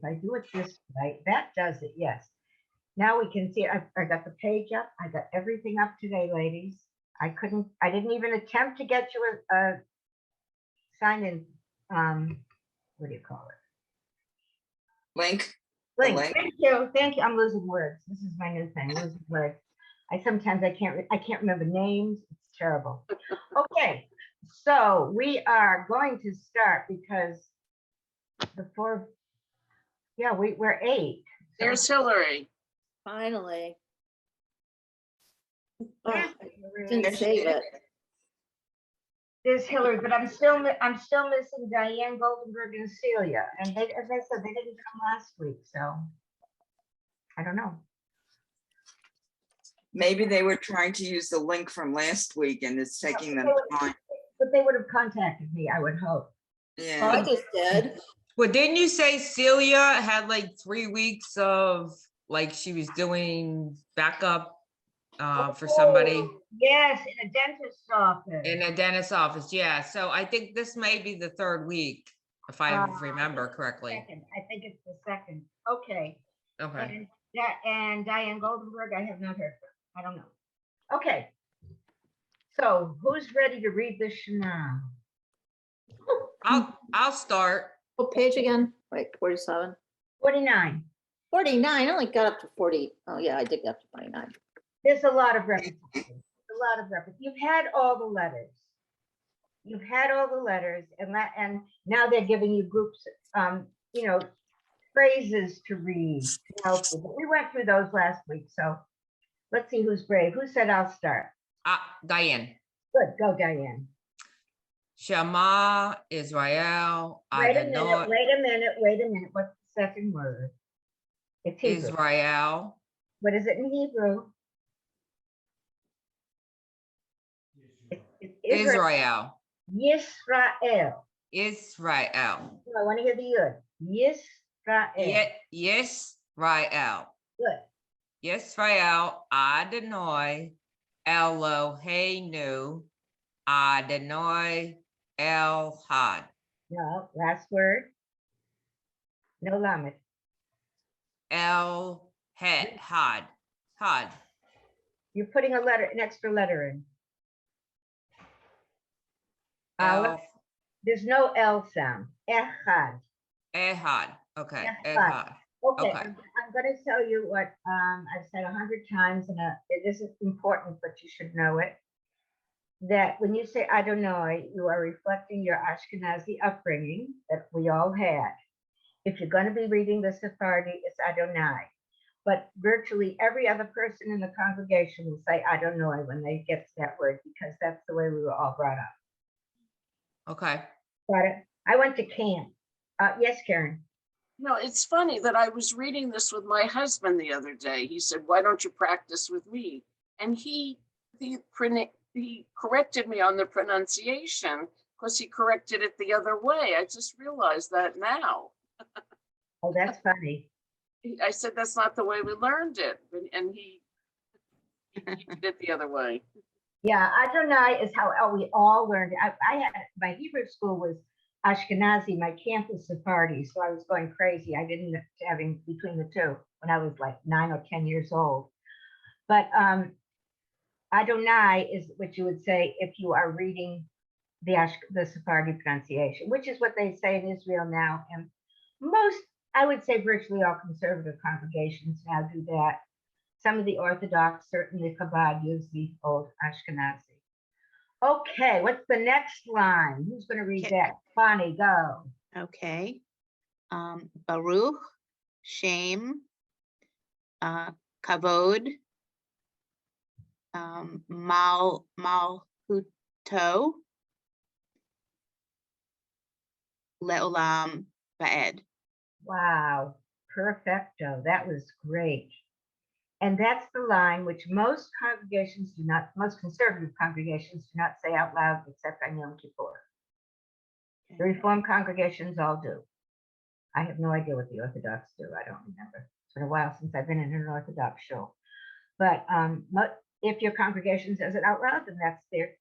If I do it this way, that does it, yes. Now we can see, I got the page up. I got everything up today, ladies. I didn't even attempt to get you a sign in, what do you call it? Link. Link. Thank you. I'm losing words. This is my new thing, losing words. I can't remember names. It's terrible. Okay, so we are going to start because we're 8. There's Hillary. Finally. Oh, Yes, I didn't save it. There's Hillary, but I'm still missing Diane Goldenberg and Celia, and they, as I said, they didn't come last week, so I don't know. Maybe they were trying to use the link from last week and it's taking them time. But they would have contacted me, I would hope. Oh, I Yeah. just did. Well, didn't you say Celia had like 3 weeks of like she was doing backup for somebody Yes, in a dentist's office. in a dentist's office? Yeah. So I think this may be the 3rd week, if I remember correctly. Second. I think it's the second. Okay. Okay. And Diane Goldenberg, I have not heard from. I don't know. Okay. So who's ready to read this now? I'll start. What page again? Wait, 47. 49. 49. I only got up to 40. Oh yeah, I did get up to 49. There's a lot of repetition. You've had all the letters. And now they're giving you groups, phrases to read to help you. But we went through those last week, so let's see who's brave. Who said I'll start? Diane. Good, go Diane. Shema Israel. Wait a minute. What's the second word? It's Hebrew. Israel. What is it in Hebrew? It's Israel. Yisrael. Israel. I want to hear the yud. Yisrael. Yisrael. Good. Yisrael Adonai Eloheinu Adonai Elhad. No, last word. No lamed. El Had. Had. You're putting an extra letter in. El There's no L sound. Echad. Ehad. Okay. Ehad. Ehad. Okay, Okay. I'm going to tell you what I've said 100 times, and it isn't important, but you should know it. That when you say Adonai, you are reflecting your Ashkenazi upbringing that we all had. If you're going to be reading the Sephardi, it's Adonai. But virtually every other person in the congregation will say Adonai when they get to that word, because that's the way we were all brought up. Okay. Got it? I went to camp. Yes, Karen. No, it's funny that I was reading this with my husband the other day. He said, "Why don't you practice with me?" And he corrected me on the pronunciation because he corrected it the other way. I just realized that now. Oh, that's funny. I said, "That's not the way we learned it." And he did it the other way. Yeah, Adonai is how we all learned it. I had, my Hebrew school was Ashkenazi, my camp was Sephardi, so I was going crazy. I didn't having between the two when I was like 9 or 10 years old. But Adonai is what you would say if you are reading the Sephardi pronunciation, which is what they say in Israel now. And most, I would say virtually all conservative congregations now do that. Some of the Orthodox, certainly Chabad, use the old Ashkenazi. Okay, what's the next line? Who's going to read that? Bonnie, go. Okay. Baruch, Shem, Kavod, Malhuto, Leolam Ba'ed. Wow, perfecto. That was great. And that's the line which most congregations do not, most conservative congregations do not say out loud except on Yom Kippur. The Reformed congregations all do. I have no idea what the Orthodox do. I don't remember. It's been a while since I've been in an Orthodox show. But if your congregation says it out loud, then that's their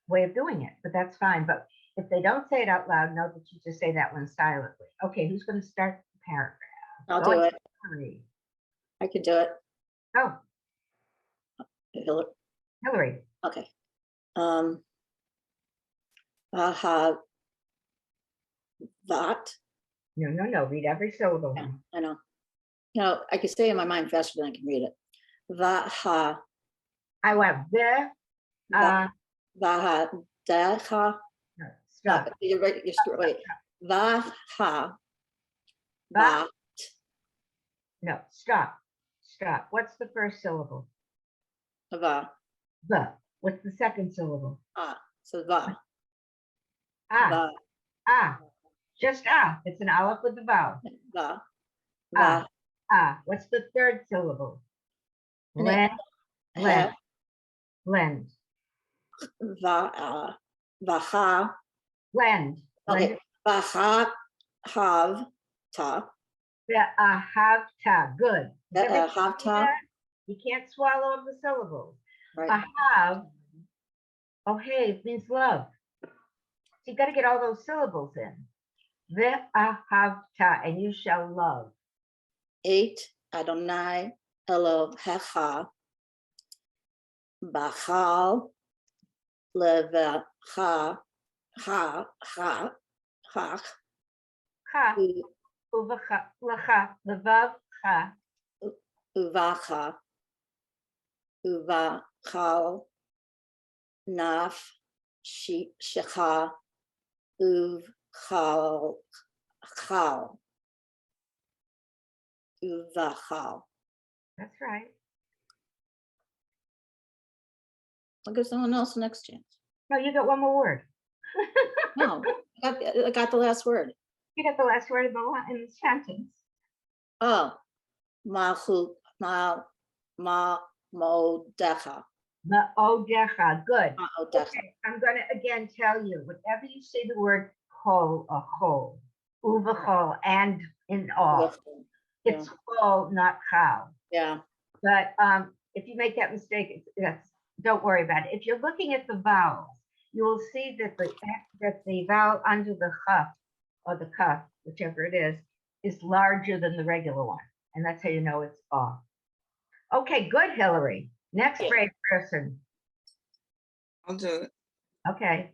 way of doing it. But that's fine. But if they don't say it out loud, know that you just say that one silently. Okay, who's going to start the paragraph? I'll Go do ahead, it. Hillary. I can do it. Oh, Hillary. Hillary. Okay. Aha. That. No. Read every syllable. Yeah, I know. You know, I can say it in my mind faster than I can read it. Vaha. I want the. Vaha. Daha. No, stop. You're right. You're wait. Vaha. Va- Va. No, stop. Stop. What's the first syllable? Va. The. What's the second syllable? Ah. So va. Ah. Va. Ah. Just ah. It's an aleph with the vowel. Va. Ah. Va. Ah. What's the third syllable? And it- Blend. Ha. Blend. Va. Vaha. Blend. Okay. Vaha. Have. Ta. The ahavta. Good. Does everybody see Ahavta. that? You can't swallow up the syllables. Right. Ahav. Oh, hey, it means love. So you got to get all those syllables in. The ahavta, and you shall love. 8 Adonai Elohecha Bachal Levecha Ha Ha Ha Cha, uvacha, lecha, levav, cha. Uvacha Uvachal Naf Shecha Uvchal Chal Uvachal. That's right. I'll give someone else the next chance. No, you got one more word. No, I got the last word. You got the last word in the sentence. Oh, Malchut Modecha. Ma'odecha. Good. Ma'odecha. Okay, I'm going to again tell you, whenever you say the word chol or chol, uvachol, and in all, it's chol, not chal. Yeah. But if you make that mistake, don't worry about it. If you're looking at the vowels, you will see that the vowel under the cha or the ka, whichever it is larger than the regular one. And that's how you know it's off. Okay, good, Hillary. Next Yeah. brave person. I'll do it. Okay.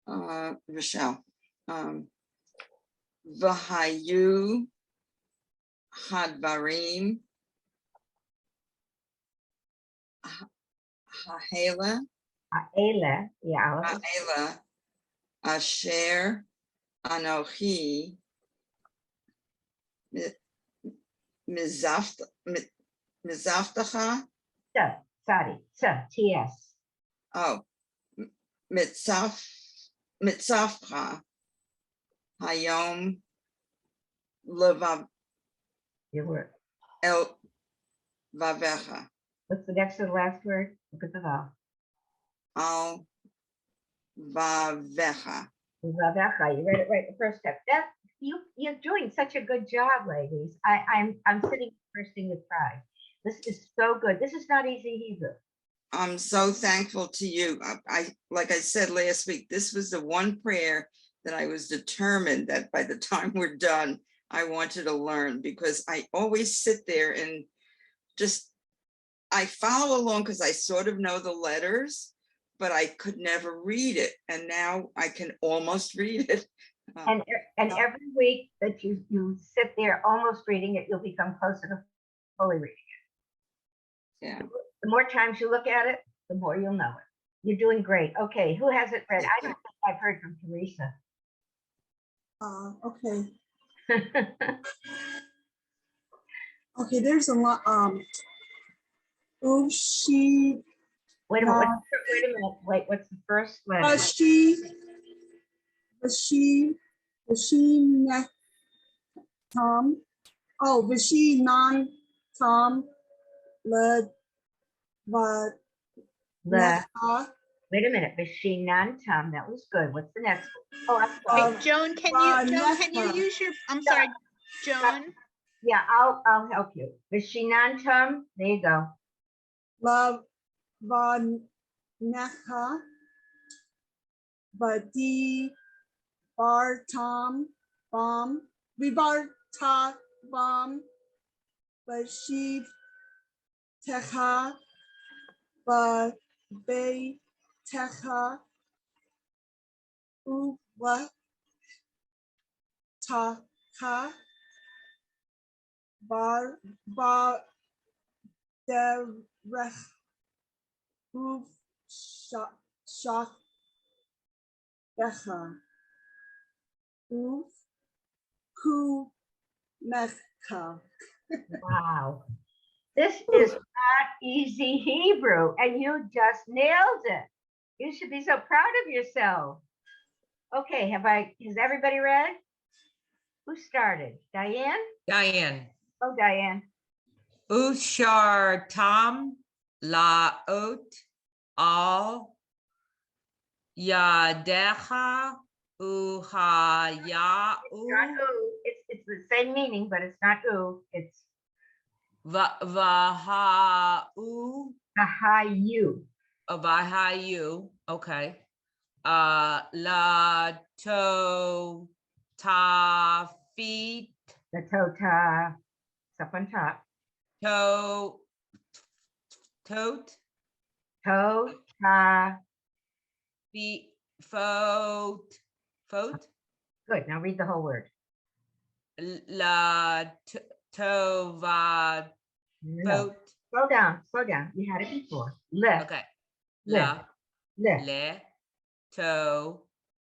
Rochelle. Vahayu hadvarim hahela Aela, yeah. hahela asher anochi mizavtacha. Sorry, TS. Oh, mitzavcha hayom levav Your word. el vavecha What's the next to the last word? Look at the vowel. al vavecha. You read it right the first step. You're doing such a good job, ladies. I'm sitting bursting with pride. This is so good. This is not easy either. I'm so thankful to you. Like I said last week, this was the one prayer that I was determined that by the time we're done, I wanted to learn, because I always sit there and just, I follow along because I sort of know the letters, but I could never read it. And now I can almost read it. And every week that you sit there almost reading it, you'll become closer to fully reading it. Yeah. The more times you look at it, the more you'll know it. You're doing great. Okay, who hasn't read? I don't think I've heard from Teresa. Okay. Okay, there's a lot. She. Wait a minute. Wait a minute. Wait, what's the first letter? Tom. Oh, Vashi non Tom. Le. Wait a minute. Vishinan Tom. That was good. What's the next one? Oh, I'm sorry. Hey, Joan, can you use your, I'm sorry, Joan? Yeah, I'll help you. Vishinan Tom. There you go. Love. Vaneka. Badi bar tom bomb. Vibar ta bomb. Bashid techa. Ba bay techa. Uwa ta ka. Bar bar derech. Uv shak becha. Uv ku mecha. Wow. This is not easy Hebrew, and you just nailed it. You should be so proud of yourself. Okay, has everybody read? Who started? Diane? Diane. Oh, Diane. Ushar Tam Laot Al Yadecha Not Uhayau ooh. It's the same meaning, but it's not ooh. It's Vahau ahayu. Vahayu. Okay. La to tafit The tota. It's up on top. to tote Tota. feet foat. Good. Now read the whole word. La tova No. foat. Slow down. Slow down. You had it before. Le. Okay. Le. La Le. le to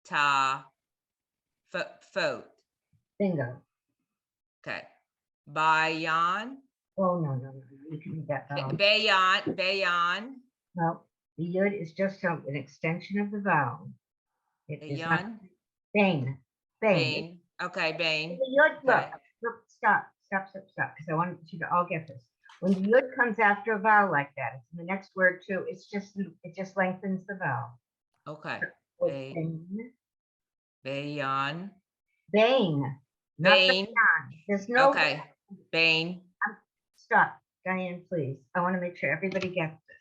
ta foat. Bingo. Okay. Bayan. Oh, no. You can read that vowel. Bayan. No, the yud is just an extension of the vowel. It is not Bayan. bane. Bane. Bane. Okay, Bane. The yud, look, Okay. stop, because I want you to all get this. When the yud comes after a vowel like that, it's in the next word too. It just lengthens the vowel. Okay. It's bane. Bayan. Bane. Not Bane. bayan. There's no. Okay. Bane. Stop, Diane, please. I want to make sure everybody gets this.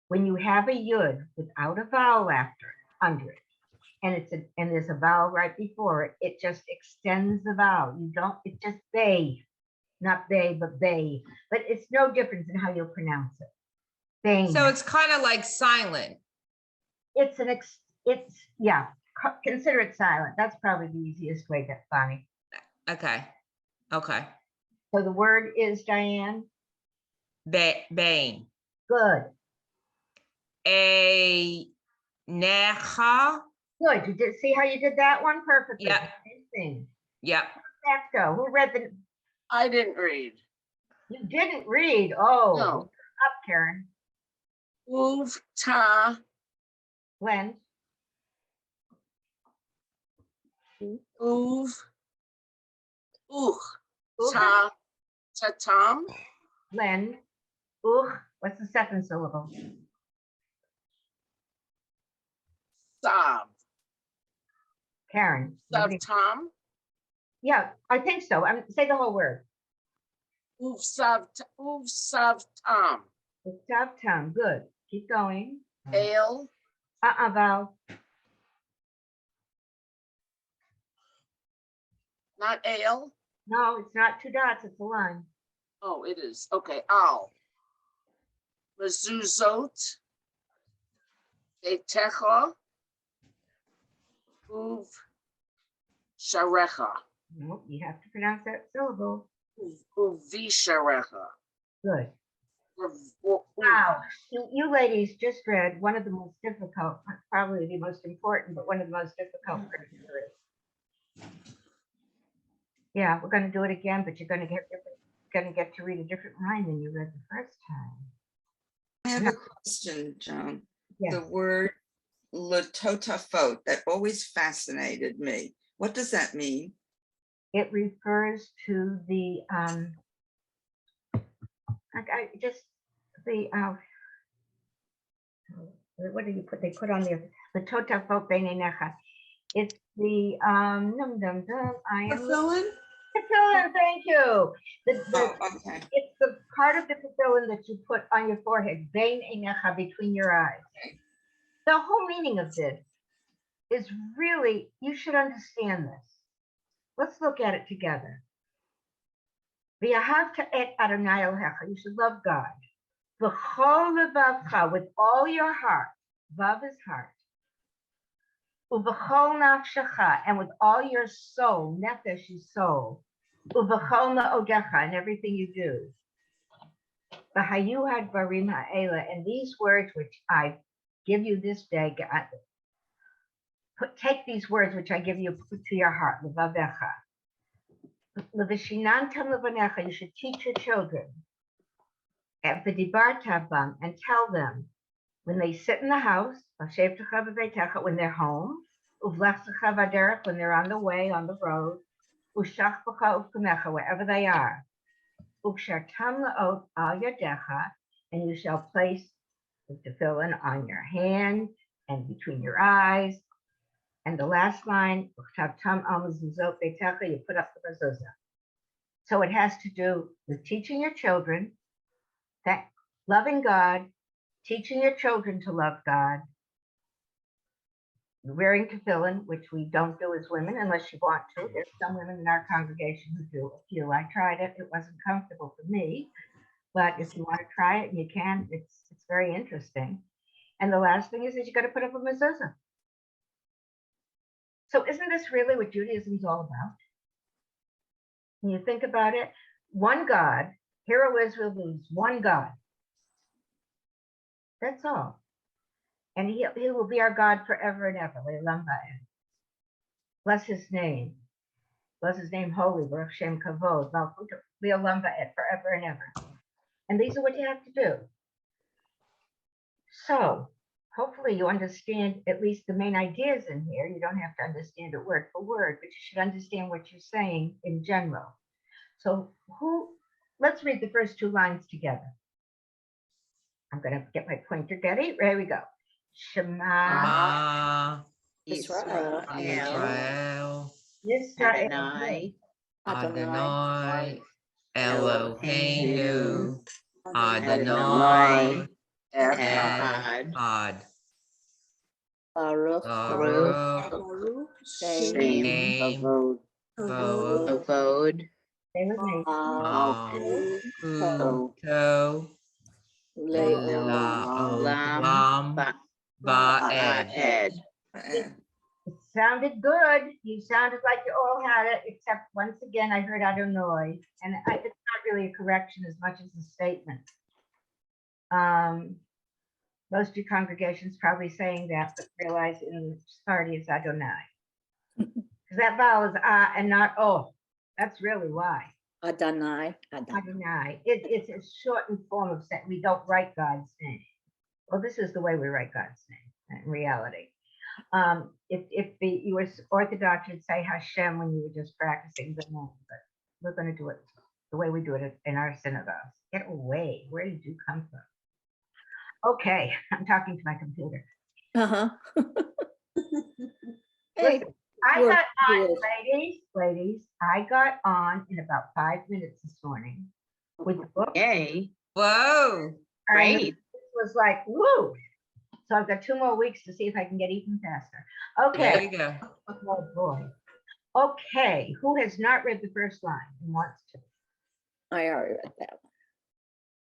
When you have a yud without a vowel after it, under it, and there's a vowel right before it, it just extends the vowel. It's just bay, not bay, but bay. But it's no difference in how you'll pronounce it. Bane. So it's kind of like silent. Yeah, consider it silent. That's probably the easiest way to Bonnie. Okay. Okay. So the word is, Diane? Bane. Good. A necha. Good. You did see how you did that one perfectly. Yeah. Same thing. Yep. Exacto. Who read the? I didn't read. You didn't read. Oh, No. up, Karen. Uv ta Glenn. uv uch Uch. ta tatam Glenn. Uch. What's the second syllable? sav Karen. tam Yeah, I think so. Say the whole word. uv sav tam Stop town. Good. Keep going. ale Val. not ale. No, it's not two dots. It's a line. Oh, it is. Okay, al. Mezuzot. Etecha. Uv. Sharecha. Nope, you have to pronounce that syllable. Uvi sharecha. Good. Wow. You ladies just read one of the most difficult, probably the most important, but one of the most difficult parts of it. Yeah, we're going to do it again, but you're going to get to read a different line than you read the first time. I have a question, Joan. Yes. The word latotafot, that always fascinated me. What does that mean? It refers to the what do you put? They put on there the totafot beinenecha. It's the num dum dum. I am Fulfilling? Tefillin, thank you. Oh, okay. It's the part of the tefillin that you put on your forehead, beinenecha, between your eyes. The whole meaning of this is really, you should understand this. Let's look at it together. V'ahavta et Adonai Elohecha, you should love God. V'chol levavcha, with all your heart. Vav is heart. Uv'chol nafshecha, and with all your soul. Nefesh is soul. Uv'chol ma'odecha, and everything you do. V'hayu hadvarim ha'ela, and these words which I give you this day, take these words which I give you, put to your heart. Levavecha. Levishinantam levanecha, you should teach your children. And tell them when they sit in the house, when they're home, when they're on the way, on the road, wherever they are. And you shall place the tefillin on your hand and between your eyes. And the last line, you put up the mezuzah. So it has to do with teaching your children, that loving God, teaching your children to love God, wearing tefillin, which we don't do as women unless you want to. There's some women in our congregation who do a few. I tried it. It wasn't comfortable for me. But if you want to try it, you can. It's very interesting. And the last thing is that you got to put up a mezuzah. So isn't this really what Judaism is all about? When you think about it, one God, Hear, O Israel, believes one God. That's all. And he will be our God forever and ever. Bless his name. Bless his name holy. Baruch Shem Kavod. Forever and ever. And these are what you have to do. So hopefully you understand at least the main ideas in here. You don't have to understand it word for word, but you should understand what you're saying in general. So let's read the first two lines together. I'm going to get my pointer, Getty. There we go. Shema Israel. Yisrael Adonai Eloheinu Adonai Adonai Echad. Baruch. Baruch Baruch Shem Shem Kavod. Kavod Stay with me. Malchuto Le'olam Va'ed. It sounded good. You sounded like you all had it, except once again, I heard Adonai. And it's not really a correction as much as a statement. Most of your congregations probably saying that, but realize in Sephardi it's Adonai. Because that vowel is and not O. That's really why. Adonai. Adonai. It's a shortened form of saying we don't write God's name. Well, this is the way we write God's name in reality. If you were Orthodox, you'd say Hashem when you were just practicing the name, but we're going to do it the way we do it in our synagogues. Get away. Where did you come from? Okay, I'm talking to my computer. Uh-huh. Hey, Listen, I we're got on, good. ladies, I got on in about 5 minutes this morning with the book. Yay, Whoa. And great. it was like, woo. So I've got 2 more weeks to see if I can get even faster. There Okay. you go. Oh boy. Okay. Who has not read the first line and wants to? I already read that one.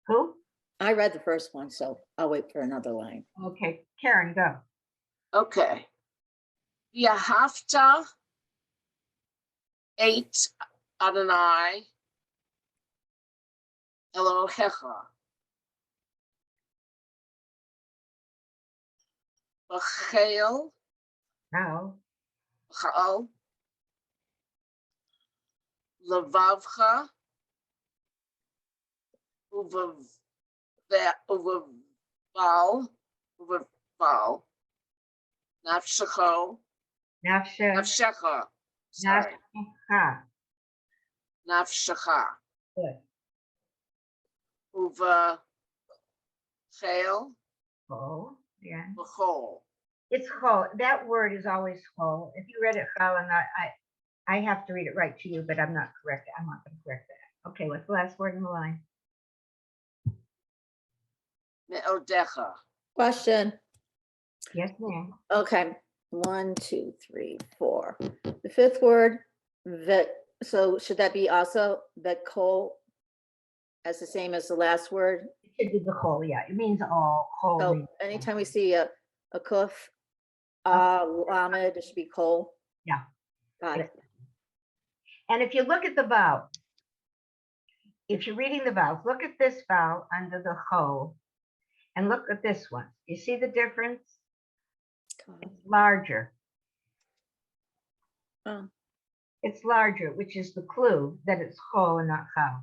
Who? I read the first one, so I'll wait for another line. Okay. Karen, go. Okay. Yahavta et Adonai Elohecha. B'chel, Now. b'chal, levavcha, uvaval, nafshecho, Nafsha. nafshecha, sorry, Nafsha. nafshecha, Good. uvachel, Oh, yeah. b'chol. It's chol. That word is always chol. If you read it chol, I have to read it right to you, but I'm not correct. I'm not going to correct that. Okay, what's the last word in the line? Me'odecha. Question. Yes, ma'am. Okay. 1, 2, 3, 4. The fifth word, vet. So should that be also vetcol as the same as the last word? It should be the whole, yeah, it means all, whole. So means- anytime we see a kuf, lamed, it should be kol. Yeah. Got it. And if you look at the vowel, if you're reading the vowels, look at this vowel under the ho, and look at this one. You see the difference? It's larger. Oh, It's larger, which is the clue that it's ho and not how.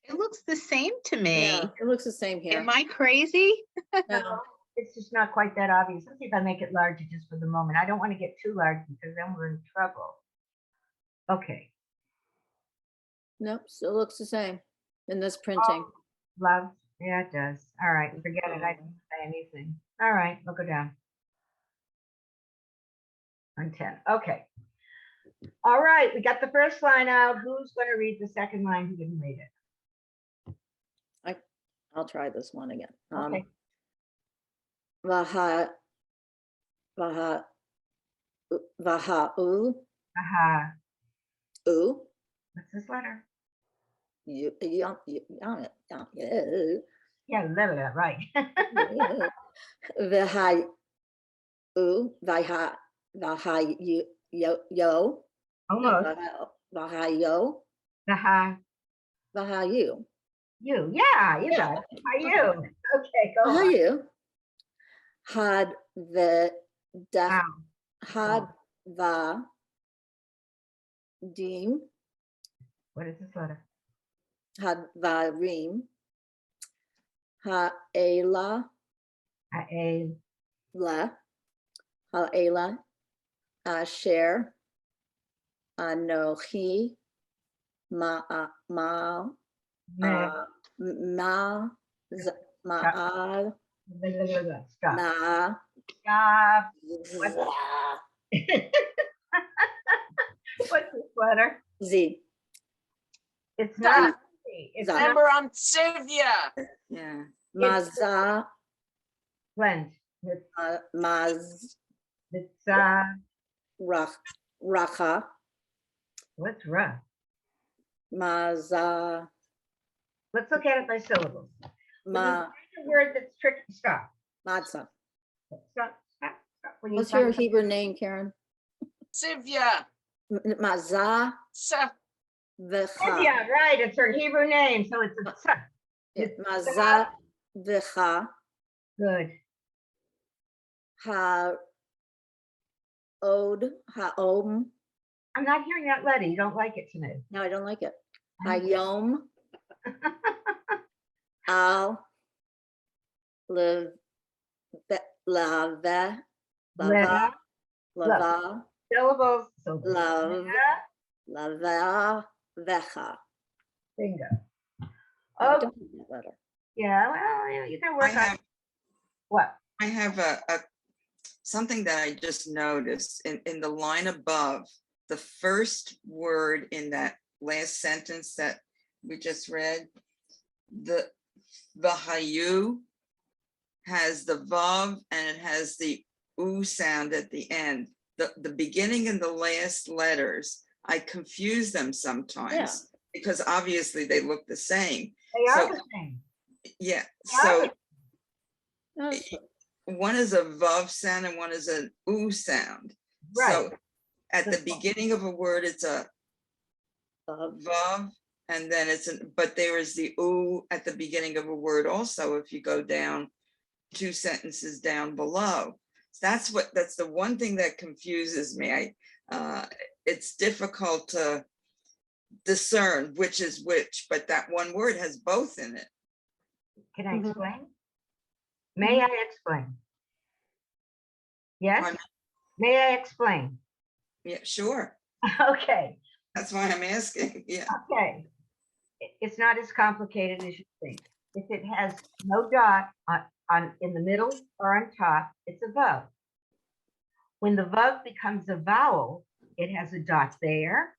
It looks the same to me. yeah, it looks the same here. Am I crazy? No. It's just not quite that obvious. Let's see if I make it larger just for the moment. I don't want to get too large because then we're in trouble. Okay, Nope, still looks the same in this printing. love, yeah, it does. All right, forget it. I didn't say anything. All right, we'll go down. On 10, okay. All right, we got the first line out. Who's going to read the second line who didn't read it? I'll try this one again. Okay. Vaha, vaha, vaha, Aha, u, what's this letter? you, yeah. Yeah, letter, right. Vaha, vaha, vaha, yo, Almost. vaha, yo, Aha, vaha, you. you. Yeah, you got it. How you? Okay, go Vaha, on. you. Had the def, Wow. had va, deem, What is this letter? had va, reem, ha, ela, A, la, ha'ela, asher, anochi, ma'al, me, ma'al, stop. na, Stop. What's this letter? z. It's not. It's Zah. not Remember, I'm Sivya. Yeah. Maza, blend. It's maz, racha, what's rough? maza, Let's look at it by syllables. ma, Find a word that's tricky. Stop. matzah. Stop. When you What's your find- Hebrew name, Karen? Sivya. Maza, Sa- v'cha. Yeah, right. It's her Hebrew name, so it's a tza. Maza, v'cha, Good. ha'od, ha'om. I'm not hearing that letter. You don't like it tonight. No, I don't like it. Hayom, al, lev, lava, lava, lava, Syllables. love, Yeah, lava, vecha. bingo. No, I Oh, don't like that letter. yeah. Well, yeah, you can I work on have, what? I have a something that I just noticed in the line above, the first word in that last sentence that we just read, the hayu has the vav and it has the u sound at the end. The beginning and the last letters, I confuse them sometimes because obviously they look the same. They are So- the same. Yeah, Yeah. so No, one is a vav sound and one is an u sound. Right. So at the beginning of a word, it's a love, vav, and then it's an, but there is the u at the beginning of a word also, if you go down 2 sentences down below. That's the one thing that confuses me. It's difficult to discern which is which, but that one word has both in it. Can I Mhm. explain? May I explain? Yes? Pardon? May I explain? Yeah, sure. Okay, That's why I'm asking. Yeah. okay. It's not as complicated as you think. If it has no dot on in the middle or on top, it's a vav. When the vav becomes a vowel, it has a dot there,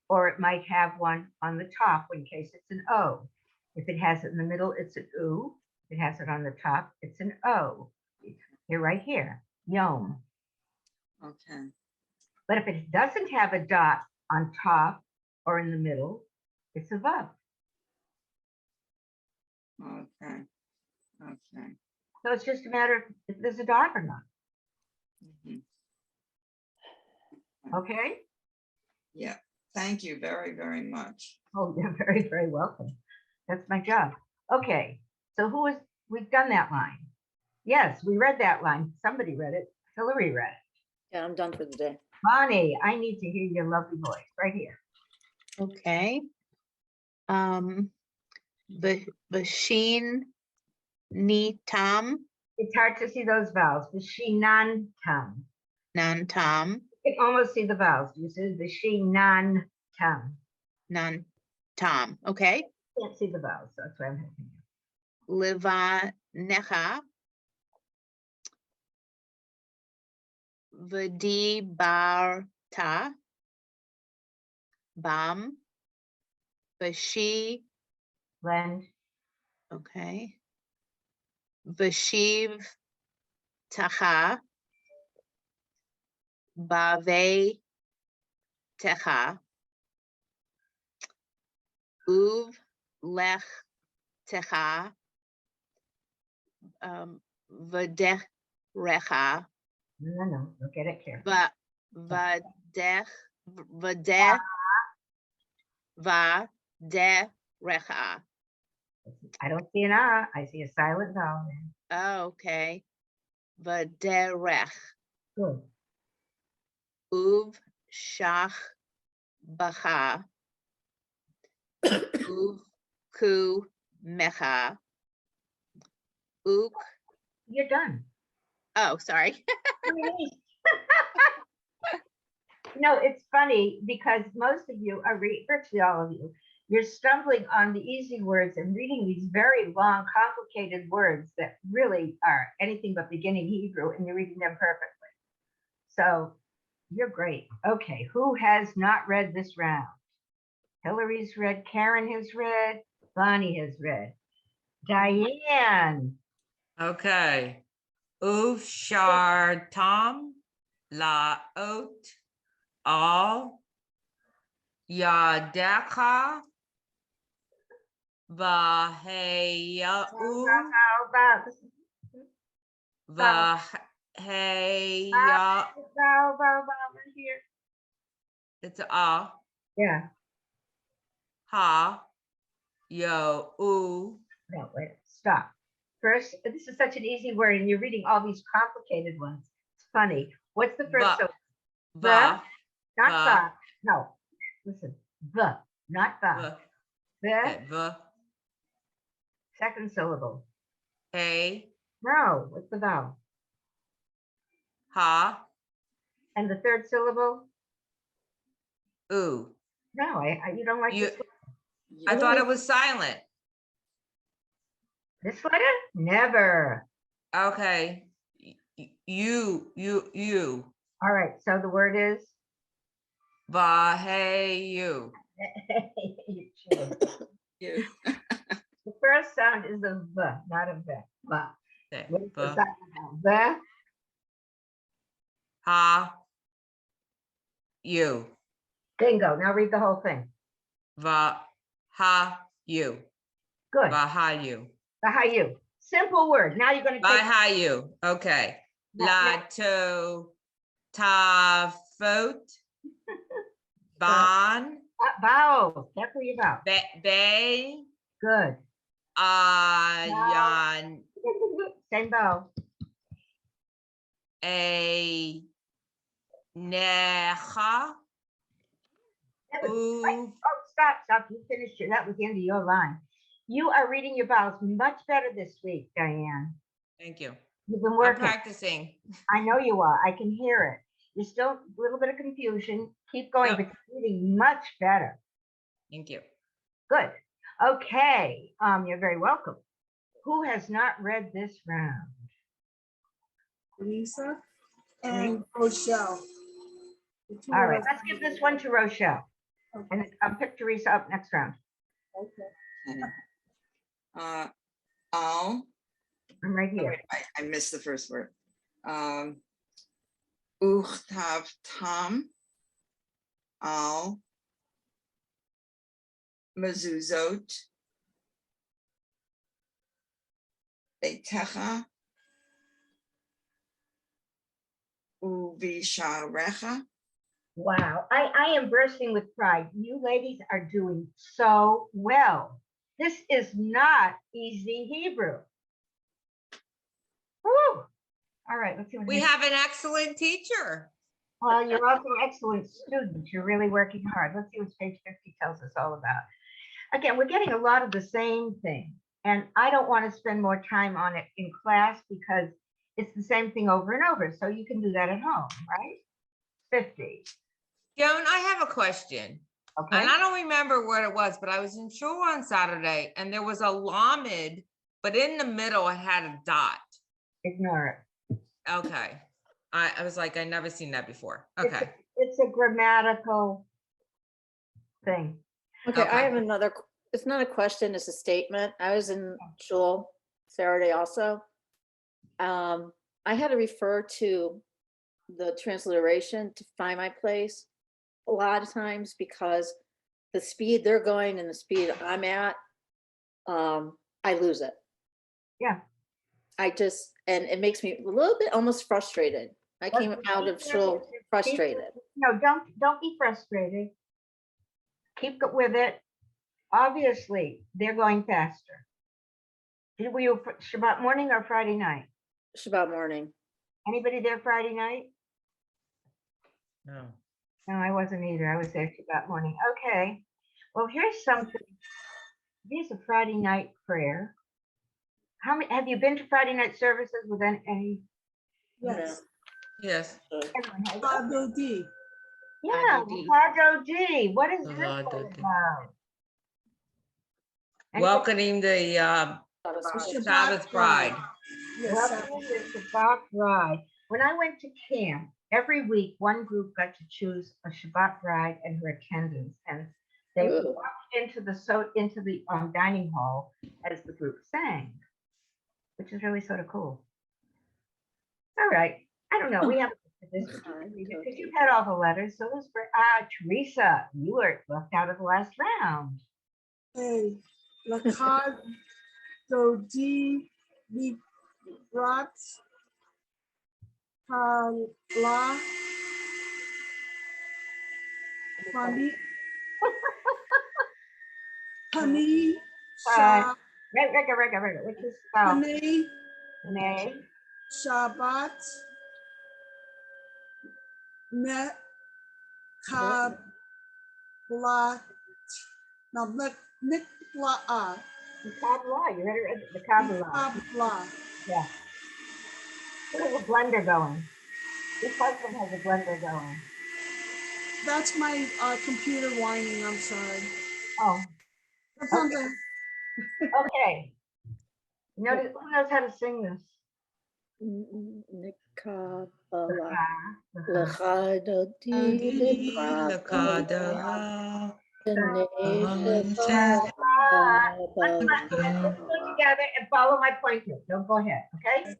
or it might have one on the top in case it's an O. If it has it in the middle, it's an U. If it has it on the top, it's an O. Here, right here. Yom. Okay. But if it doesn't have a dot on top or in the middle, it's a vav. Okay. Okay. So it's just a matter of if there's a dot or not. Mhm. Okay? Yeah. Thank you very, very much. Oh, you're very, very welcome. That's my job. Okay. So we've done that line. Yes, we read that line. Somebody read it. Hillary read it. Yeah, I'm done for the day. Bonnie, I need to hear your lovely voice right here. Okay. Bashin Nitam It's hard to see those vowels. Vishinan tam. Nantam You can almost see the vowels. You see vishinan tam. Nantam. Okay. Can't see the vowels, so that's why I'm helping you. Livanecha V'dibarta Bam Vashi. Blend. Okay. Vashiv Tacha Bave Techa Uv Lech Techa Vaderecha No. Look at it carefully. Vaderecha I don't see an ah. I see a silent vowel. Oh, okay. Vaderech Good. Uv Shach Bacha Uv Ku Mecha Uk. You're done. Oh, sorry. No, it's funny because most of you are virtually all of you. You're stumbling on the easy words and reading these very long, complicated words that really are anything but beginning Hebrew, and you're reading them perfectly. So you're great. Okay, who has not read this round? Hillary's read, Karen has read, Bonnie has read. Diane. Okay. Ufshartam laot al yadecha v'heyau v'heyau. Right here. It's a Yeah. ha yo u. No, wait, stop. First, this is such an easy word, and you're reading all these complicated ones. It's funny. What's the first syllable? Va Not va. the. No, listen. The, not the. va. The Okay, va second syllable. hey No, what's the vowel? ha And the third syllable? u. No, you don't like You. this one? I thought it was silent. This letter? Never. Okay. You. All right, so the word is? Va hey you. You're cheating. You. The first sound is a V, not a V. Va. Okay. What's the Va second sound? V. ha you. Bingo. Now read the whole thing. Va ha you. Good. Va ha you. Vahayu. Simple word. Now you're going to Va take. ha you. Okay. La to ta foot. Ban. Vowels. Careful your vowels. Bay. Good. Yan. Same vowel. A. Necha. That was, U. oh, stop. You finished it. That was the end of your line. You are reading your vowels much better this week, Diane. Thank you. You've been I'm working. practicing. I know you are. I can hear it. You're still a little bit of confusion. Keep going, Yep. but you're reading much better. Thank you. Good. Okay. You're very welcome. Who has not read this round? Lisa and Rochelle. The two All of right, us. let's give this one to Rochelle. Okay. And I'll pick Teresa up next round. Okay. Al. I'm right here. I missed the first word. Uchtav al mezuzot beitecha uvisharecha. Wow, I am bursting with pride. You ladies are doing so well. This is not easy Hebrew. Woo! All right, let's see what We have an excellent teacher. Well, you're also excellent students. You're really working hard. Let's see what page 50 tells us all about. Again, we're getting a lot of the same thing. And I don't want to spend more time on it in class because it's the same thing over and over. So you can do that at home, right? 50. Joan, I have a question. Okay. And I don't remember what it was, but I was in shul on Saturday and there was a lamed, but in the middle it had a dot. Ignore it. Okay. I was like, I never seen that before. Okay. It's a grammatical thing. Okay, I Okay. have another, it's not a question, it's a statement. I was in shul Saturday also. I had to refer to the transliteration to find my place a lot of times because the speed they're going and the speed I'm at, I lose it. Yeah. And it makes me a little bit almost frustrated. I came out of shul frustrated. No, don't be frustrated. Keep with it. Obviously, they're going faster. Were you Shabbat morning or Friday night? Shabbat morning. Anybody there Friday night? No. No, I wasn't either. I was there Shabbat morning. Okay. Well, here's something. Here's a Friday night prayer. How many have you been to Friday night services with any? Yes. Yes. Everyone has. Father D. Yeah, Hado D. What is this all Hado D. about? Anybody- Welcoming the Sabbath bride. Yes, Welcome to Shabbat bride. When I went to camp, every week one group got to choose a Shabbat bride and her attendants, and they Ooh. walked into the dining hall as the group sang, which is really sort of cool. All right, I don't know. We haven't looked at this because you've had all the letters. So let's bring Teresa. You were left out of the last round. Hey, Lakad Dodi Vibrat Hala Honey Honey Sha Rega. Which is spell? Honey Nay. Shabbat Net Kabla now Nikla The Kabbalah. You read it? The Kabbalah. Kabla. Yeah. Who has a blender going? This husband has a blender going. That's my computer whining. I'm sorry. Oh, That's okay. okay. Who knows how to sing this? Let's go together and follow my pointer. Don't go ahead, okay?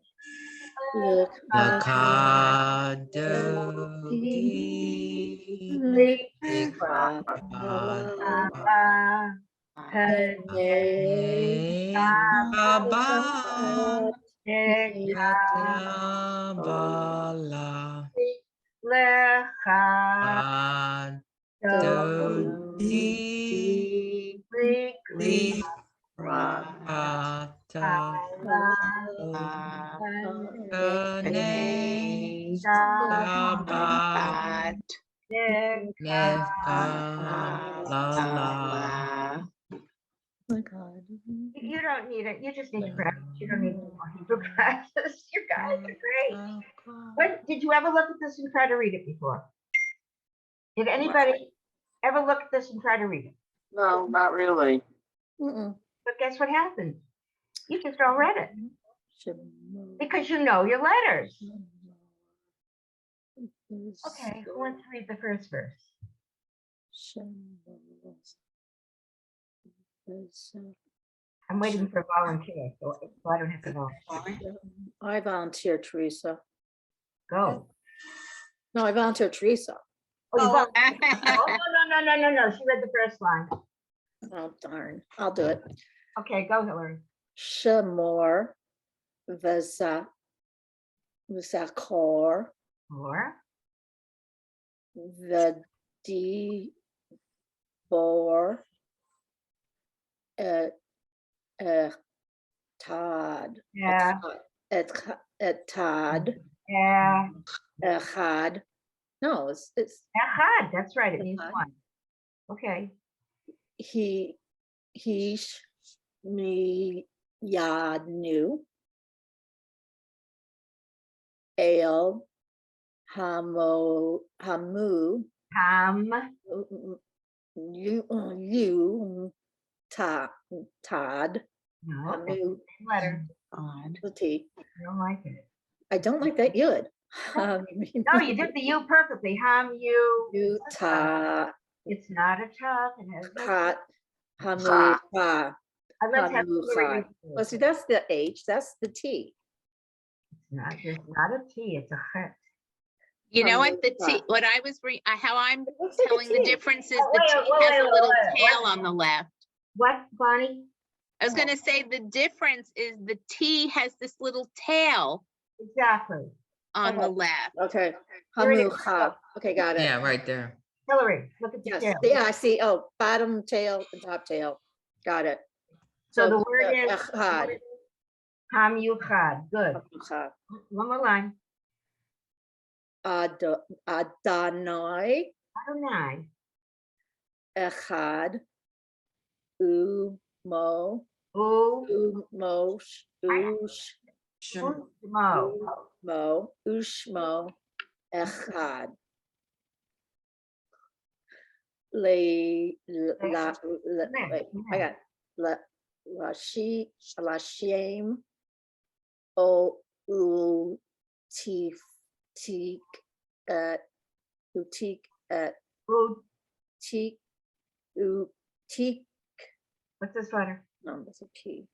You don't need it. You just need to practice. You don't need more Hebrew practice. You guys are great. What did you ever look at this and try to read it before? Did anybody ever look at this and try to read it? No, not really. Mm-mm. But guess what happened? You just all read it because you know your letters. Okay, who wants to read the first verse? I'm waiting for a volunteer, so I don't have to volunteer. I volunteer, Teresa. Go. No, I volunteered Teresa. Oh, you Oh. vote. Oh, no. She read the first line. Oh, darn. I'll do it. Okay, go, Hillary. Shamor V'Zakor Or V'Dibor Etad. yeah, Etad. yeah. Echad. No, it's Echad, that's right. It means Echad. one. Okay. Hesh Miyadnu El Hamu Ham. you Tad No, that's the Hamu same letter. the T. I don't like it. I don't like that yud. No, you did the U perfectly. Ham, you. You ta It's not a tough. It has no. kat hamu ha Let's have hamu Hillary ha. read it. Well, see, that's the H. That's the T. It's not. There's not a T. It's a chet. You know what, the Hamu T, what I was, how I'm It looks like a telling the T. difference is Oh, the wait, T wait, has a wait, little wait, tail what? on the left. What, Bonnie? I was gonna say the difference is the T has this little tail Exactly. on the Okay. left. Okay. Here it Hamu is. ha. Okay, got it. Yeah, right there. Hillary, look at the Yes. tail. Yeah, I see. Oh, bottom tail and top tail. Got it. So the word is echad. Ham Yuchad. Good. Hamu ha. One more line. Adonai Adonai. echad umo U. umosh ush Shem- Mo. umo ushmo echad la wait, I got la shem o utif tik at utik at U. tik utik What's this letter? no, that's a T.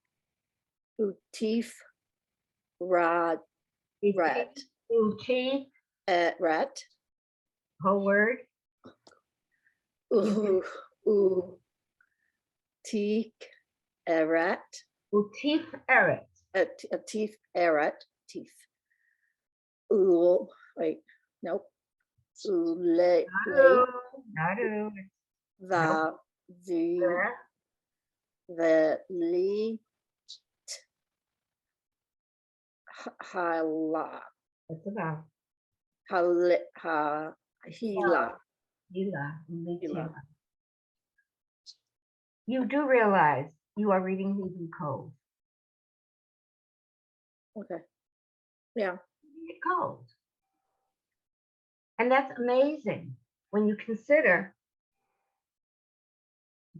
Utif rad rat U-T. rat Whole word. tik rat Utif Eret. a teeth rat teeth wait nope ule Nadu. Nadu. the the li hala What's about? hila Hila. Hila. You do realize you are reading Hebrew code. okay yeah Read code. And that's amazing when you consider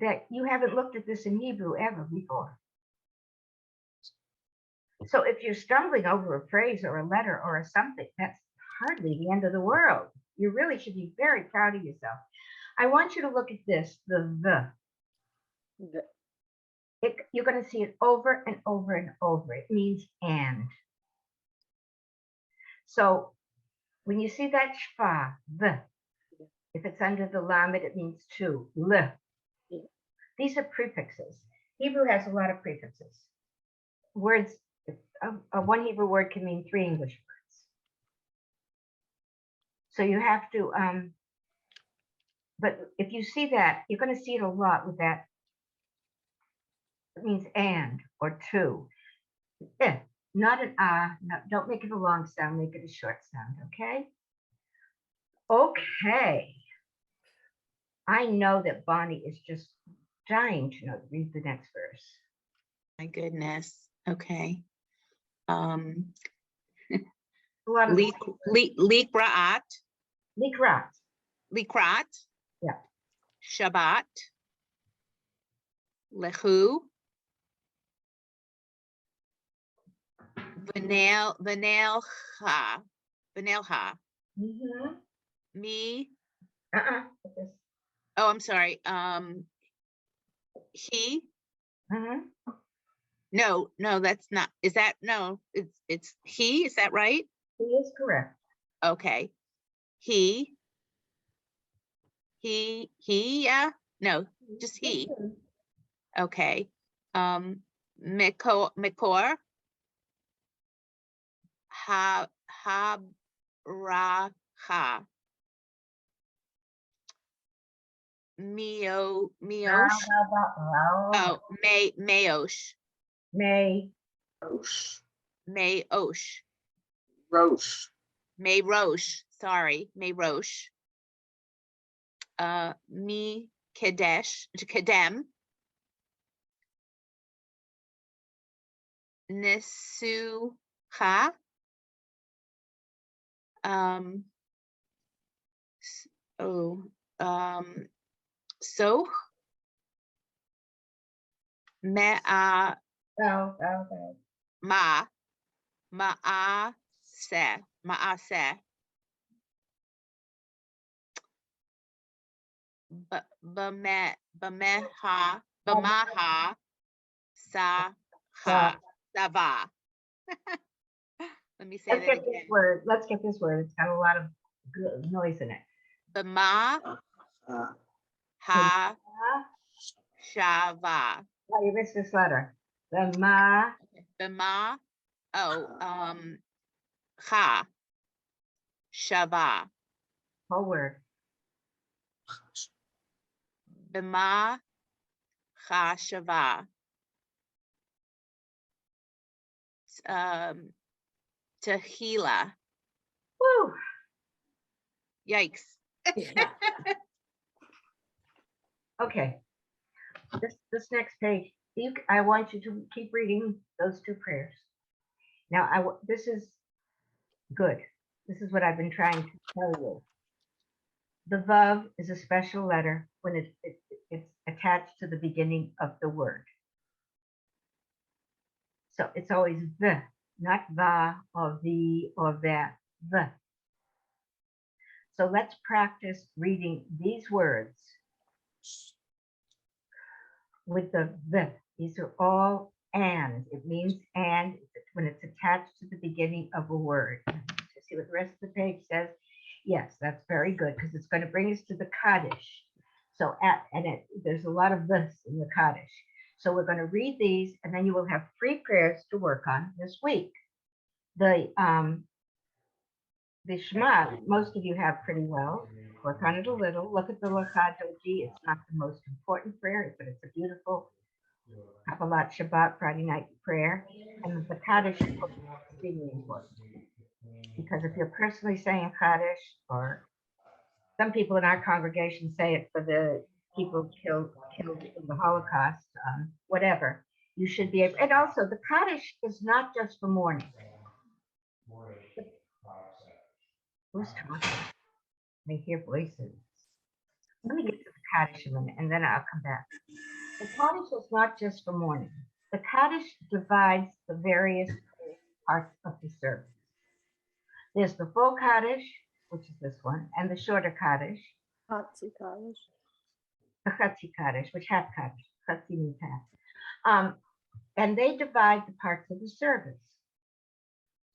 that you haven't looked at this in Hebrew ever before. So if you're stumbling over a phrase or a letter or a something, that's hardly the end of the world. You really should be very proud of yourself. I want you to look at this, the. You're going to see it over and over and over. It means and. So when you see that shva, the, if it's under the lamed, it means two, le. These are prefixes. Hebrew has a lot of prefixes. Words, one Hebrew word can mean three English words. So you have to, but if you see that, you're going to see it a lot with that. It means and or two. Not an no, don't make it a long sound, make it a short sound, okay? Okay. I know that Bonnie is just dying to know. Read the next verse. My goodness. Okay. A lot of Likraat. Likrat. Likrat. Yeah. Shabbat. Lehu. Vanelha. Mm-hmm. Me. Uh-uh. Oh, I'm sorry. He. Mm-hmm. No, that's not. Is that no? It's he. Is that right? He is correct. Okay. he, yeah, no, just he. Okay. Mikor, Habracha, Miosh, oh, Mayosh, May, Roche, Mayosh, Roche, Mayrosh, sorry, Mayrosh. Mi Kedem, Nesucha, so Mea oh, Ma Maase Bamaha Saha Sava. Let me say let's that get this again. word, let's get this word, it's got a lot of good noise in it. Bama Ha Shava. Oh, you missed this letter. The ma, Bama, Ha Shava. whole word. Bima Chashava. Tehila. Woo. Yikes. Yeah. Okay. This next page, I want you to keep reading those two prayers. Now, this is good. This is what I've been trying to tell you. The vav is a special letter when it's attached to the beginning of the word. So it's always the, not va or the or that, the. So let's practice reading these words with the. These are all and. It means and when it's attached to the beginning of a word. To see what the rest of the page says. Yes, that's very good because it's going to bring us to the Kaddish. So there's a lot of this in the Kaddish. So we're going to read these, and then you will have 3 prayers to work on this week. The Shema, most of you have pretty well. Work on it a little. Look at the Lachadoji. It's not the most important prayer, but it's a beautiful Kabbalat Shabbat Friday night prayer. And the Kaddish is extremely important. Because if you're personally saying Kaddish, or some people in our congregation say it for the people killed in the Holocaust, whatever, you should be able. And also, the Kaddish is not just for morning. Who's talking? I hear voices. Let me get to the Kaddish a minute, and then I'll come back. The Kaddish is not just for morning. The Kaddish divides the various parts of the service. There's the full Kaddish, which is this one, and the shorter Kaddish. Hatzi Kaddish. The Chatzi Kaddish, which half Kaddish. Chatzi means half. And they divide the parts of the service.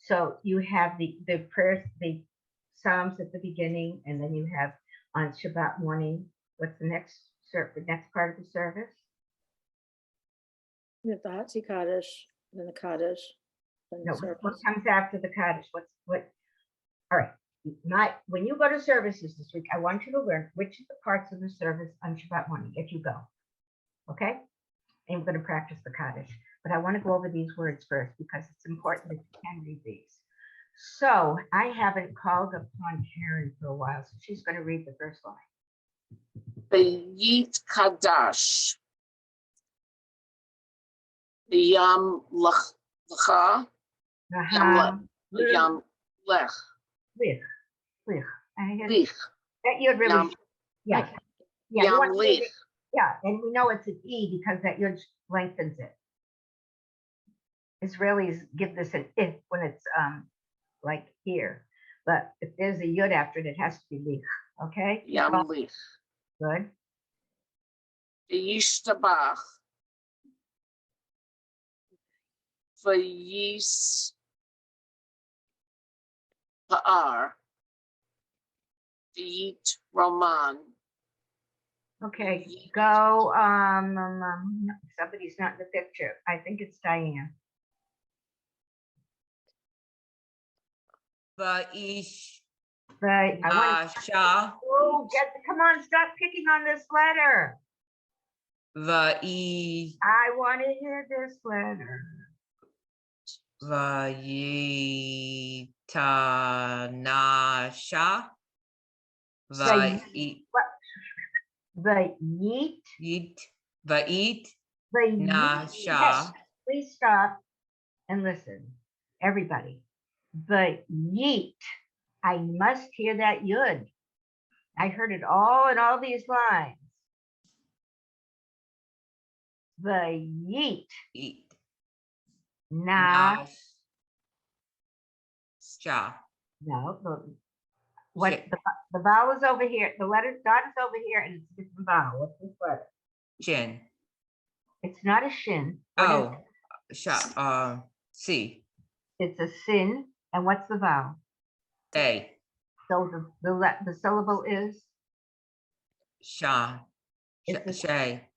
So you have the prayers, the Psalms at the beginning, and then you have on Shabbat morning. What's the next part of the service? You have the Hatzi Kaddish, then the Kaddish. Then No, the service. what comes after the Kaddish? All right. When you go to services this week, I want you to learn which of the parts of the service on Shabbat morning, if you go. Okay? And we're going to practice the Kaddish. But I want to go over these words first because it's important that you can read these. So I haven't called upon Karen for a while, so she's going to read the first line. B'yit Kadash. Yam Lecha. Yam Lech. Lich. Lich. That you'd really, Yam. yeah. Yeah, you Yam want to read Lich. it. Yeah, and we know it's an E because that yud lengthens it. Israelis give this an if when it's like here, but if there's a yud after it, it has to be lich. Okay. Yam Lich. Good. V'yishtabach. V'yis Ba'ar. Eat Roman. Okay, go, somebody's not in the picture. I think it's Diane. Vaish But I want to, Nasha. oh, come on, stop picking on this letter. Vai I want to hear this letter. Vayitanasha. The Vai the yeet, Vait Vait the yeet. Nasha. Yes, please stop and listen, everybody. The yeet. I must hear that yud. I heard it all in all these lines. The yeet. Eat Nah. Nasha. No, what the vowel is over here. The letter dot is over here, and it's a different vowel. What's this letter? Chin. It's not a shin. What is Oh, C. it? It's a sin. And what's the vowel? A. So the syllable is Sha. It's a- Shay.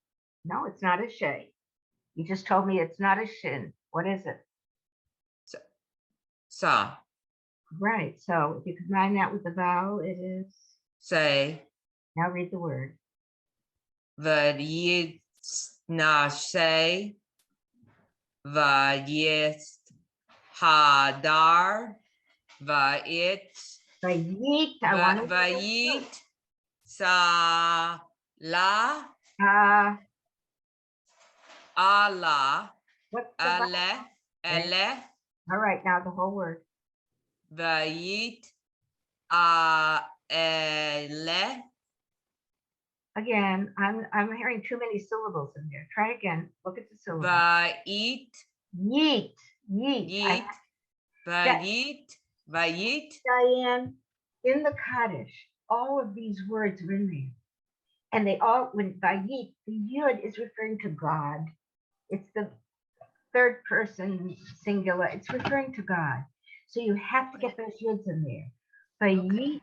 no. It's not a shay. You just told me it's not a shin. What is it? Sa. Right. So if you combine that with the vowel, it is. Say. Now read the word. Vayit Nashe. Vayit Hadar. Vayit. Vayit. I want to. Vayit Sa La Allah What's the vowel? Ale Ele All right. Now the whole word. Vayit Ele Again, I'm hearing too many syllables in there. Try again. Look at the syllable. Vayit Yeet. Yeet. Yit Vayit Vayit Diane, in the Kaddish, all of these words are in there. And they all, when Vayit, the Yud is referring to God. It's the third person singular. It's referring to God. So you have to get those Yuds in there. Vayit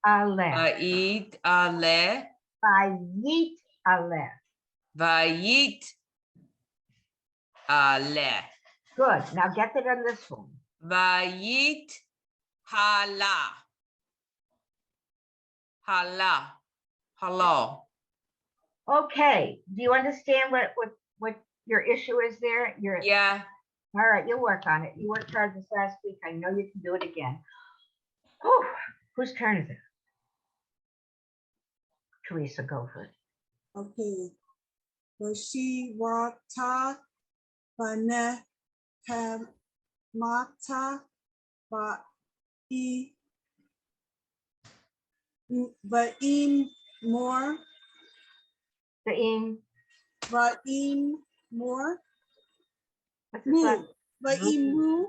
Aleph. Vayit Ale Vayit Aleph. Vayit Ale Good. Now get that on this one. Vayit Hala Hala Hello. Okay. Do you understand what your issue is there? Yeah. All right, you'll work on it. You worked hard this last week. I know you can do it again. Whew. Whose turn is it? Teresa, go for it. Okay. Vashivata Vane Kamata Va'im more The in. Va'im more What's this last? Va'im mu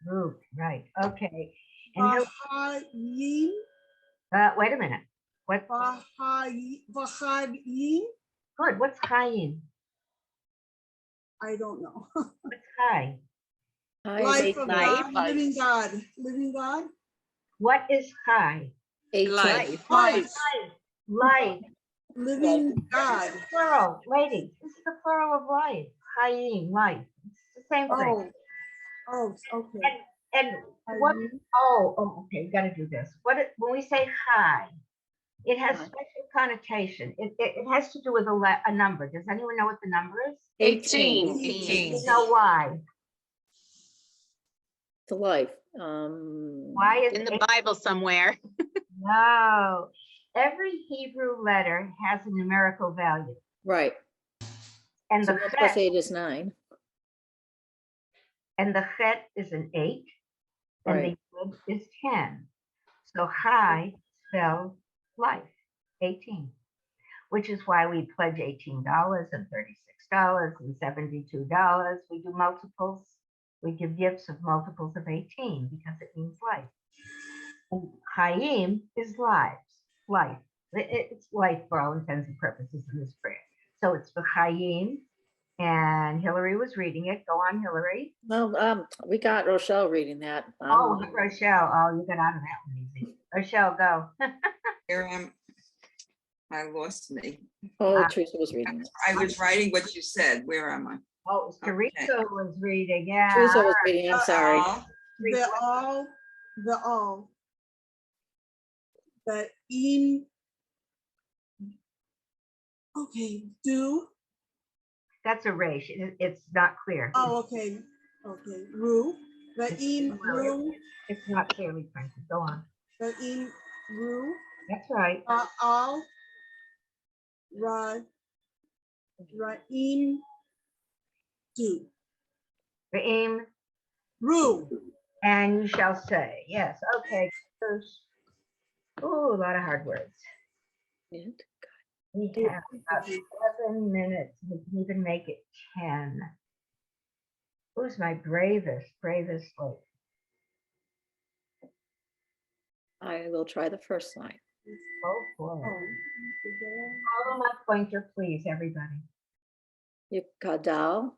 Move. Right. Okay. And he'll, Vahayim wait a minute. What? Vahayim. Good. What's Chayin? I don't know. What's Chai? Life of Life. God, living God, living God. What is Chai? Life. Life. Life. Living God. Plural. Ladies, this is the plural of life. Chayin, life. It's the same thing. Okay. And what? Oh, okay. You got to do this. When we say Chai, it has special connotation. It has to do with a number. Does anyone know what the number is? 18. You know why? To life. Why is In the it? Bible somewhere. No. Every Hebrew letter has a numerical value. Right. And So the 1 plus chet, 8 is 9. and the chet is an 8, and Right. the yud is 10. So Chai spells life, 18, which is why we pledge $18 and $36 and $72. We do multiples. We give gifts of multiples of 18 because it means life. And Chaim is life. It's life for all intents and purposes in this prayer. So it's the Chaim, and Hillary was reading it. Go on, Hillary. Well, we got Rochelle reading that. Oh, Rochelle. Oh, you got out of that one easy. Rochelle, go. Where am, I lost me. Oh, Teresa was reading it. I was writing what you said. Where am I? Oh, it was Teresa Okay. who was reading, yeah. Teresa was reading, I'm sorry. The all. The in. Okay, do. That's a race. It's not clear. Oh, okay, okay. Ru. The in ru. It's not clearly printed. Go on. The in ru. That's right. All. Ra. In. Do. Re'im, Ru. and you shall say. Yes, okay. Oh, a lot of hard words. And We have about 7 minutes. We can even make it 10. Who's my bravest like? I will try the first line. Go for it. Follow my pointer, please, everybody. Yikadal,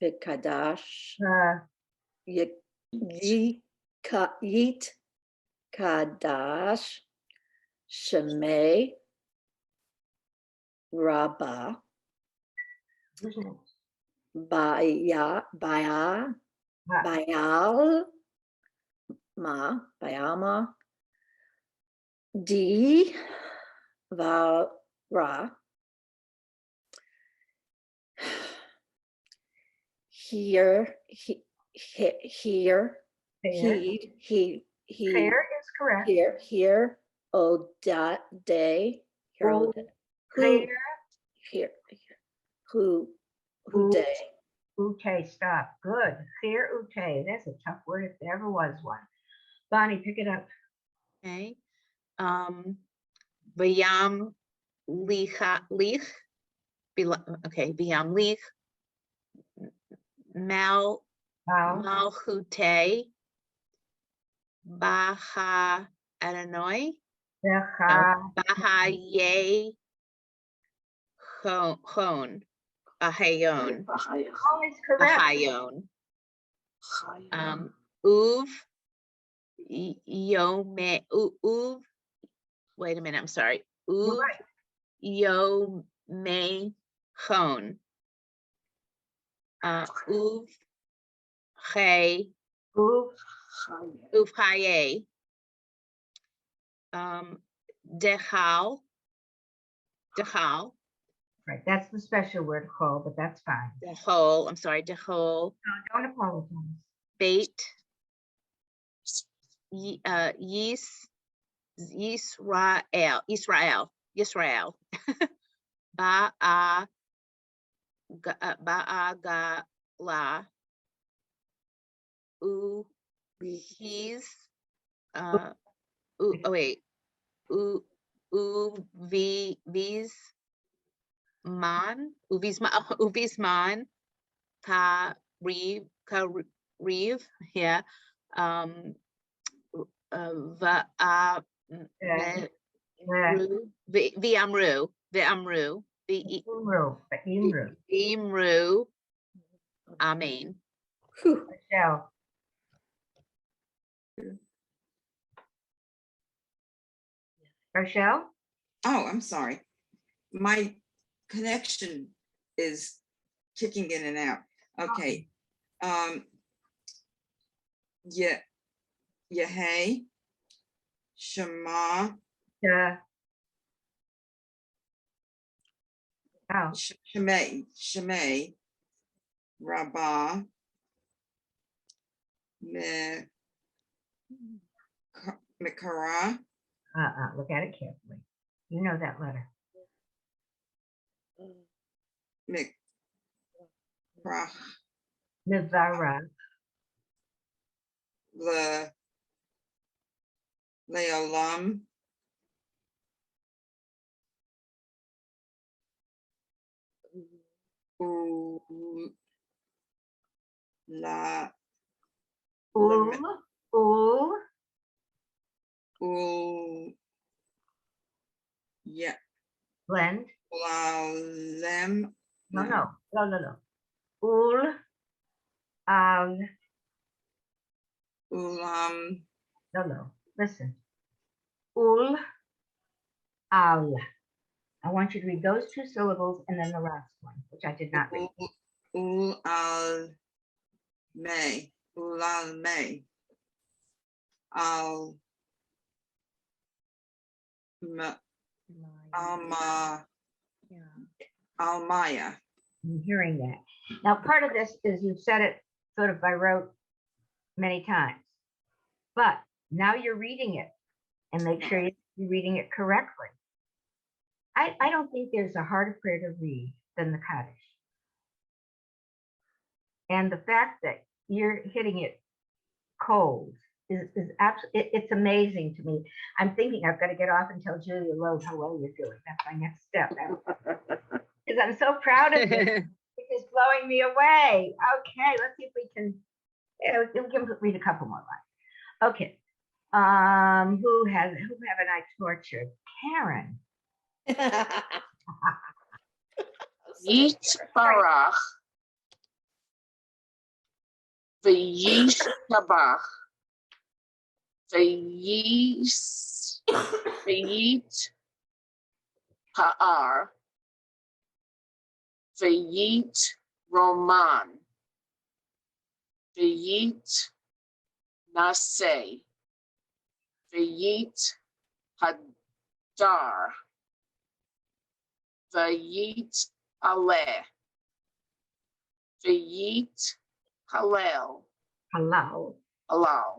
Vikadash, Yit Kadash, Shemay, Rabbah, Bayal, Bayama, D, Ra, here, Fair. he, Fair is correct. here, day, Oh, who, fair. here, who Ooh. day. Ute, stop. Good. Fair ute. That's a tough word if there ever was one. Bonnie, pick it up. Okay. Vayam lich. Okay, Vayam lich. Wow. Malchute. Baha Adonai. Decha. Baha Ye. Chon. Bahayon. Always correct. Bahayon. Uv. Yome. Uv. Wait a minute, I'm sorry. You're Uv. right. Yome Chon. Uv. Hey. Ooh, Uv Haye. Dechal. right. That's the special word call, but that's fine. Dechol. I'm sorry, Dechol. No, don't apologize. Bait. Israel. Ba'agala. He's. Wait. Uvisman. Kariv. Yeah. V'amru. Imru. Amen. Whew. Michelle. Rochelle? Oh, I'm sorry. My connection is kicking in and out. Okay. Yehei, Shema, Oh, Shemay, Rabbah, Mikara, look at it carefully. You know that letter. Mikrach, Mivara. Leolam, yeah, Blend. Ulalem, No. Ul. Ulam, No. Listen. Ul. Al. I want you to read those two syllables and then the last one, which I did not read. Ulal may. Ulal may. Al. Alma. Almaya. I'm hearing that. Now, part of this is you've said it sort of by rote many times, but now you're reading it and make sure you're reading it correctly. I don't think there's a harder prayer to read than the Kaddish. And the fact that you're hitting it cold is absolutely, it's amazing to me. I'm thinking I've got to get off and tell Julia Rose how well you're doing. That's my next step. Because I'm so proud of you. It's just blowing me away. Okay, let's see if we can, we can read a couple more lines. Okay. Who haven't I tortured? Karen. Yit barach. V'yishtabach. V'yit ha'ar. V'yit roman. V'yit naseh. V'yit hadar. V'yit aleh. V'yit halel. Halal. Halal.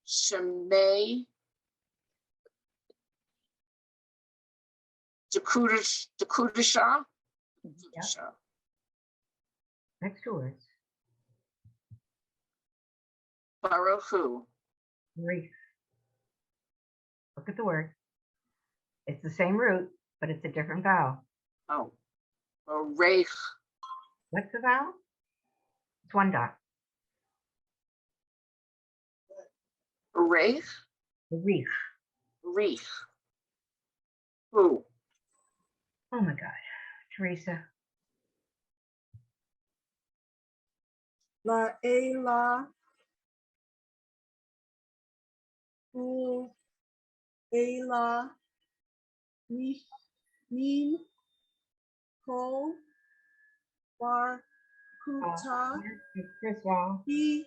Shemay Dekudisha. Next two words. Baruchu. Reef. Look at the word. It's the same root, but it's a different vowel. Oh. Barech. What's the vowel? It's one dot. Barech. Reef. Reich. Who? Oh my God, Teresa. La Ela. Ul. Ela. Min. Kol. Bar. Kuta. It's this vowel. Be.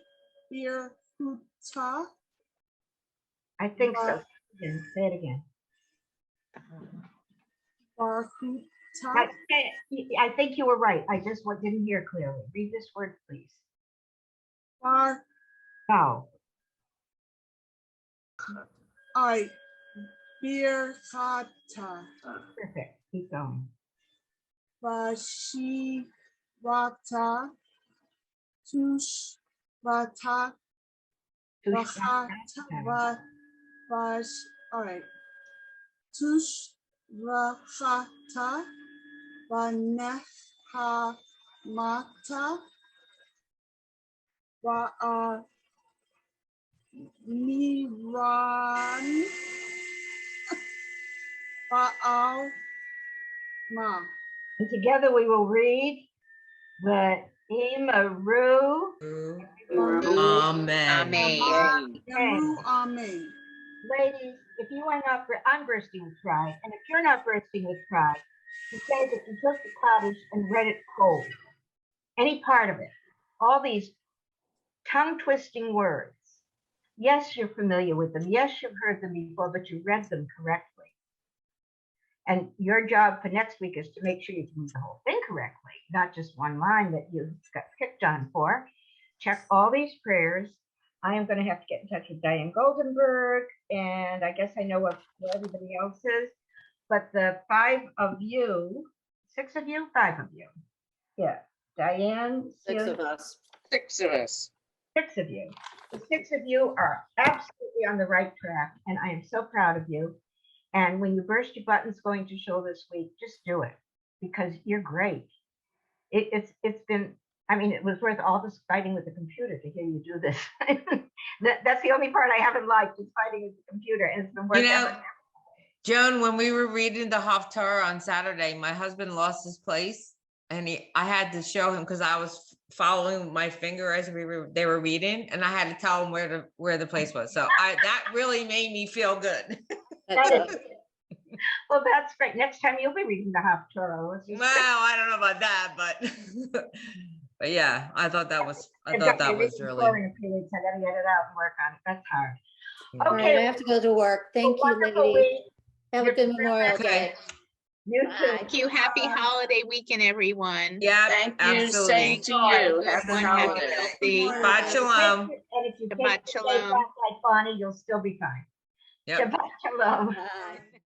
Bir. Kuta. I think so. Say it again. Bar. I, Kuta. I think you were right. I just didn't hear clearly. Read this word, please. Bar. Vowel. I. Bir. Kata. Perfect. Keep going. Vashi. Vata. Tush. Vata. Vahata. Vash. All right. Tush. Vahata. Vaneha. Mata. Va. Miran. Baal. Ma. And together we will read the Imaru. Amen. Amen. Yaru. Amen. Ladies, if you are not, I'm bursting with pride. And if you're not bursting with pride, to say that you took the Kaddish and read it cold, any part of it, all these tongue twisting words. Yes, you're familiar with them. Yes, you've heard them before, but you read them correctly. And your job for next week is to make sure you can read the whole thing correctly, not just one line that you got picked on for. Check all these prayers. I am going to have to get in touch with Diane Goldenberg, and I guess I know what everybody else is. But the 5 of you, 6 of you, 5 of you. Yeah, Diane, 6 Celia, of us. 6 of us. 6 of you. The 6 of you are absolutely on the right track, and I am so proud of you. And when you burst your buttons going to show this week, just do it because you're great. It's been, I mean, it was worth all this fighting with the computer to hear you do this. That's the only part I haven't liked is fighting with the computer, and it's been worth it. Joan, when we were reading the Haftarah on Saturday, my husband lost his place, and I had to show him because I was following my finger as they were reading, and I had to tell him where the place was. So that really made me feel good. That's That a- is- Well, that's great. Next time you'll be reading the Haftorah. Let's just- Well, I don't know about that, but but yeah, I thought that was I've got my really reading tour in a few weeks. I gotta get it out and work on it. That's hard. Yeah. All right, I Okay. have to go to work. Thank you, Wonderful ladies. week. Have a You're good Memorial Okay. Day. You too. Bye. Thank you. Happy holiday weekend, everyone. Yeah, Thank you, absolutely. same to you. Happy Everyone happy, holiday. healthy. Shabbat shalom. And if you Shabbat take the day shalom. back like Bonnie, you'll still be fine. Yep. Shabbat shalom. Bye.